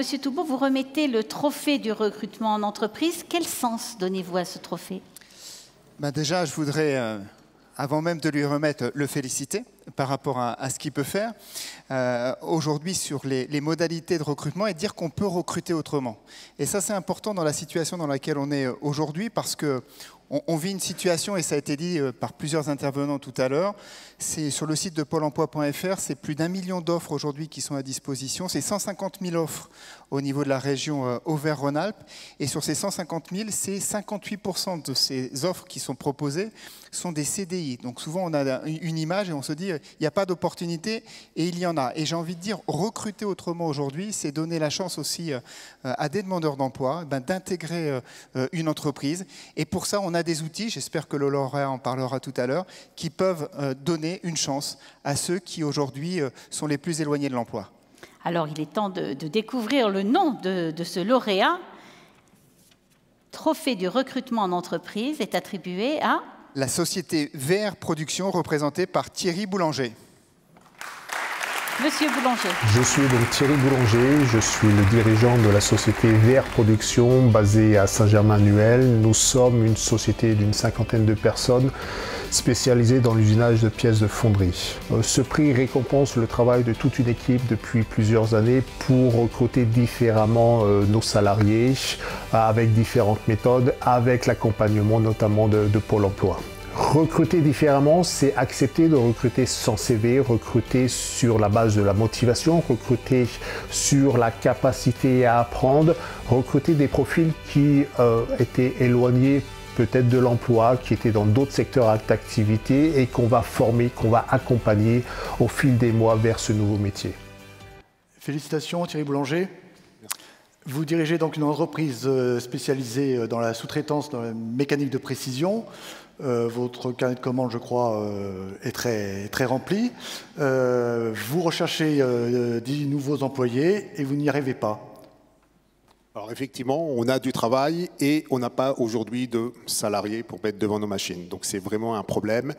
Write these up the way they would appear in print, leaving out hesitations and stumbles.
Monsieur Toubeau, vous remettez le trophée du recrutement en entreprise. Quel sens donnez-vous à ce trophée? Déjà, je voudrais, avant même de lui remettre, le féliciter par rapport à ce qu'il peut faire aujourd'hui sur les modalités de recrutement et dire qu'on peut recruter autrement. Et ça, c'est important dans la situation dans laquelle on est aujourd'hui parce que on vit une situation, et ça a été dit par plusieurs intervenants tout à l'heure, c'est sur le site de pôle emploi.fr, c'est plus d'1 million d'offres aujourd'hui qui sont à disposition, c'est 150 000 offres au niveau de la région Auvergne-Rhône-Alpes, et sur ces 150 000, c'est 58% de ces offres qui sont proposées sont des CDI. Donc souvent on a une image et on se dit il n'y a pas d'opportunité, et il y en a. Et j'ai envie de dire, recruter autrement aujourd'hui, c'est donner la chance aussi à des demandeurs d'emploi d'intégrer une entreprise, et pour ça on a des outils, j'espère que le lauréat en parlera tout à l'heure, qui peuvent donner une chance à ceux qui aujourd'hui sont les plus éloignés de l'emploi. Alors il est temps de découvrir le nom de ce lauréat. Trophée du recrutement en entreprise est attribué à la société VR Production, représentée par Thierry Boulanger. Monsieur Boulanger. Je suis donc Thierry Boulanger, je suis le dirigeant de la société VR Production basée à Saint-Germain-en-Nuel. Nous sommes une société d'une 50aine de personnes spécialisée dans l'usinage de pièces de fonderie. Ce prix récompense le travail de toute une équipe depuis plusieurs années pour recruter différemment nos salariés avec différentes méthodes, avec l'accompagnement notamment de Pôle emploi. Recruter différemment, c'est accepter de recruter sans CV, recruter sur la base de la motivation, recruter sur la capacité à apprendre, recruter des profils qui étaient éloignés peut-être de l'emploi, qui étaient dans d'autres secteurs d'activité et qu'on va former, qu'on va accompagner au fil des mois vers ce nouveau métier. Félicitations Thierry Boulanger. Vous dirigez donc une entreprise spécialisée dans la sous-traitance, dans la mécanique de précision. Votre carnet de commandes, je crois, est très rempli. Vous recherchez 10 nouveaux employés et vous n'y arrivez pas. Alors effectivement, on a du travail et on n'a pas aujourd'hui de salariés pour mettre devant nos machines. Donc c'est vraiment un problème.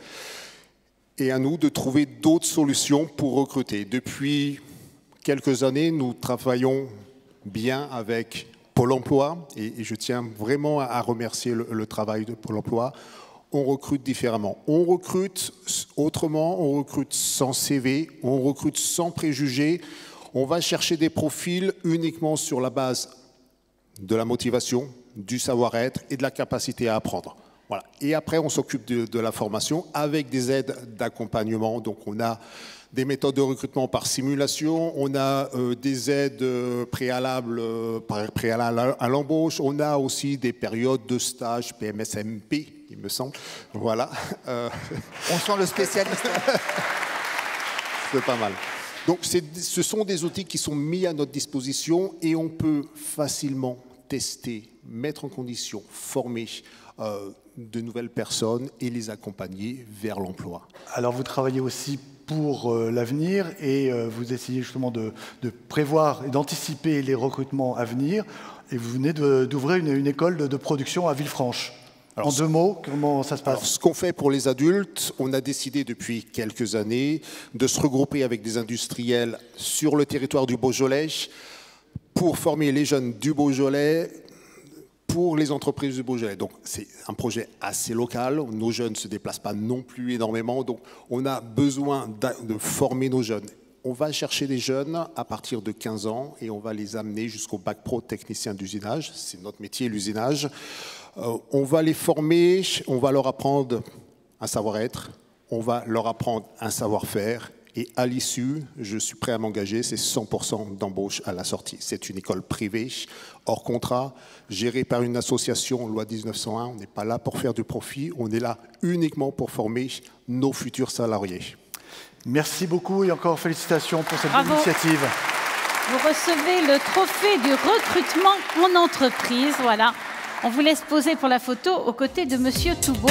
Et à nous de trouver d'autres solutions pour recruter. Depuis quelques années, nous travaillons bien avec Pôle emploi et je tiens vraiment à remercier le travail de Pôle emploi. On recrute différemment. On recrute autrement, on recrute sans CV, on recrute sans préjugés. On va chercher des profils uniquement sur la base de la motivation, du savoir-être et de la capacité à apprendre. Voilà. Et après, on s'occupe de la formation avec des aides d'accompagnement. Donc, on a des méthodes de recrutement par simulation, on a des aides préalables à l'embauche, on a aussi des périodes de stage PMSMP, il me semble. Voilà. On sent le spécialiste. C'est pas mal. Donc, ce sont des outils qui sont mis à notre disposition et on peut facilement tester, mettre en condition, former de nouvelles personnes et les accompagner vers l'emploi. Alors, vous travaillez aussi pour l'avenir et vous essayez justement de prévoir et d'anticiper les recrutements à venir. Et vous venez d'ouvrir une école de production à Villefranche. Alors, en 2 mots, comment ça se passe? Alors, ce qu'on fait pour les adultes, on a décidé depuis quelques années de se regrouper avec des industriels sur le territoire du Beaujolais pour former les jeunes du Beaujolais pour les entreprises du Beaujolais. Donc, c'est un projet assez local. Nos jeunes ne se déplacent pas non plus énormément. Donc, on a besoin de former nos jeunes. On va chercher des jeunes à partir de 15 ans et on va les amener jusqu'au bac pro technicien d'usinage. C'est notre métier, l'usinage. On va les former, on va leur apprendre un savoir-être, on va leur apprendre un savoir-faire. Et à l'issue, je suis prêt à m'engager, c'est 100% d'embauche à la sortie. C'est une école privée, hors contrat, gérée par une association, loi 1901. On n'est pas là pour faire du profit, on est là uniquement pour former nos futurs salariés. Merci beaucoup et encore félicitations pour cette initiative. Vous recevez le trophée du recrutement en entreprise. Voilà. On vous laisse poser pour la photo aux côtés de Monsieur Toubeau.